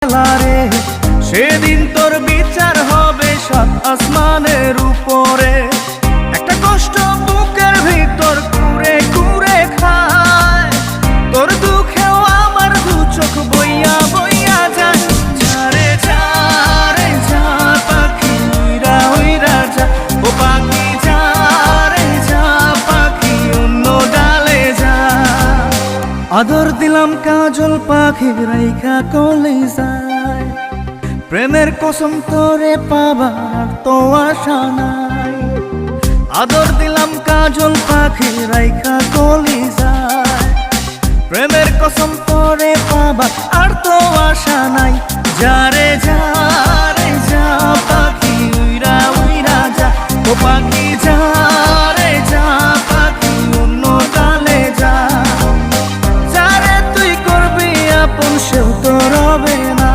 রে সেদিন তোর বিচার হবে সাত আসমানের উপরে। একটা কষ্ট বুকের ভিতর কুরে কুরে খায়, তোর দুঃখেও আমার দু চোখ বইয়া বইয়া যায়। ঝারে ঝারে যা পাখি উইরা উইরা যা, ও পাখি ঝারে যা পাখি অন্য ডালে যা। আদর দিলাম কাজল পাখি রাইখা কলিজায়, প্রেমের কসম তোরে পাবার তো আশা নাই। আদর দিলাম কাজল পাখি রাইখা কলিজায়, প্রেমের কসম তোরে পাবার আর তো আশা নাই।